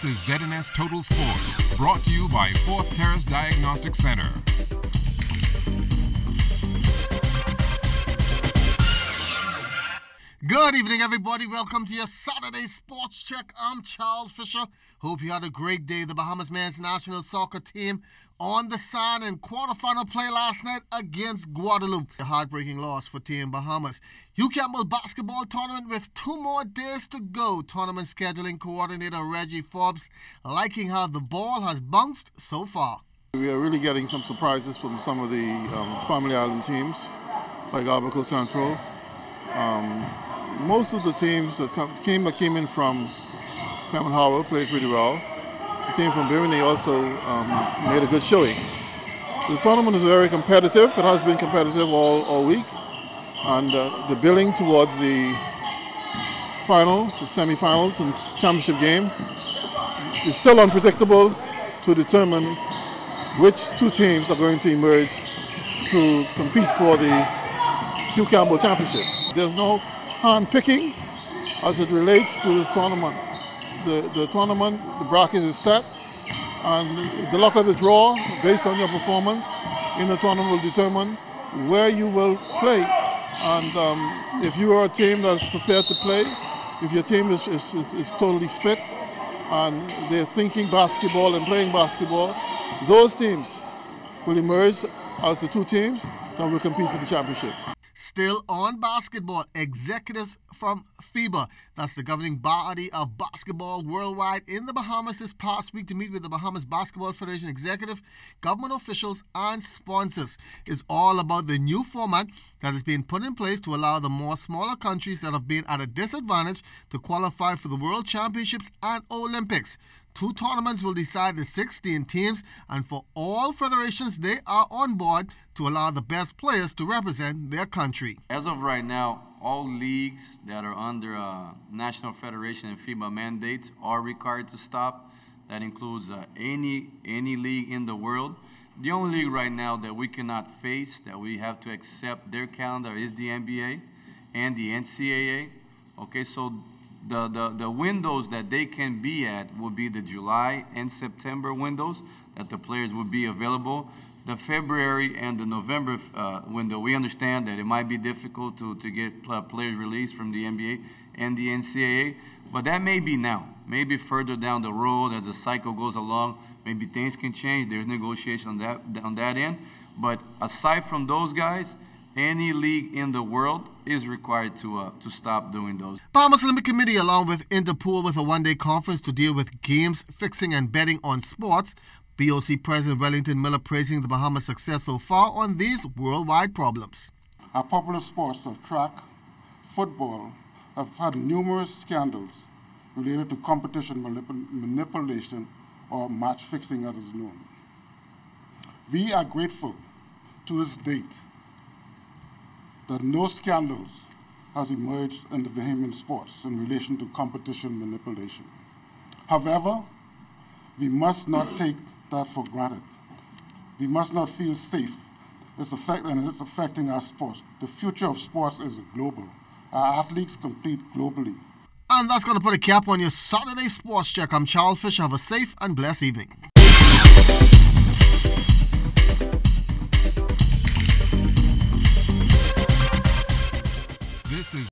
This is ZNS Total Sports, brought to you by Fourth Terrace Diagnostic Center. Good evening, everybody. Welcome to your Saturday Sports Check. I'm Charles Fisher. Hope you had a great day. The Bahamas men's national soccer team on the sand in quarterfinal play last night against Guadeloupe. A heartbreaking loss for Team Bahamas. Hugh Campbell basketball tournament with 2 more days to go. Tournament scheduling coordinator Reggie Forbes liking how the ball has bounced so far. We are really getting some surprises from some of the Family Island teams, like Abaco Central. Most of the teams that came in from Clement Howard played pretty well. The team from Bimini also made a good showing. The tournament is very competitive. It has been competitive all week. And the billing towards the semi-finals and championship game is still unpredictable to determine which 2 teams are going to emerge to compete for the Hugh Campbell Championship. There's no hand-picking as it relates to this tournament. The tournament, the bracket is set, and the luck of the draw, based on your performance in the tournament, will determine where you will play. And if you are a team that's prepared to play, if your team is totally fit, and they're thinking basketball and playing basketball, those teams will emerge as the 2 teams that will compete for the championship. Still on basketball, executives from FIBA, that's the governing body of basketball worldwide, in the Bahamas this past week to meet with the Bahamas Basketball Federation executive, government officials, and sponsors. It's all about the new format that is being put in place to allow the more smaller countries that have been at a disadvantage to qualify for the World Championships and Olympics. 2 tournaments will decide the 16 teams, and for all federations, they are on board to allow the best players to represent their country. As of right now, all leagues that are under National Federation and FIBA mandates are required to stop. That includes any league in the world. The only league right now that we cannot face, that we have to accept their calendar, is the NBA and the NCAA. Okay, so the windows that they can be at will be the July and September windows that the players will be available. The February and the November window, we understand that it might be difficult to get players released from the NBA and the NCAA, but that may be now. Maybe further down the road as the cycle goes along, maybe things can change. There's negotiation on that end. But aside from those guys, any league in the world is required to stop doing those. Bahamas Olympic Committee, along with Interpol, with a 1-day conference to deal with games, fixing, and betting on sports. BOC President Wellington Miller praising the Bahamas' success so far on these worldwide problems. Our popular sports of track, football, have had numerous scandals related to competition manipulation or match fixing, as is known. We are grateful to this date that no scandals has emerged in the Bahamian sports in relation to competition manipulation. However, we must not take that for granted. We must not feel safe. It's affecting our sports. The future of sports is global. Our athletes compete globally. And that's going to put a cap on your Saturday Sports Check. I'm Charles Fisher. Have a safe and blessed evening. This is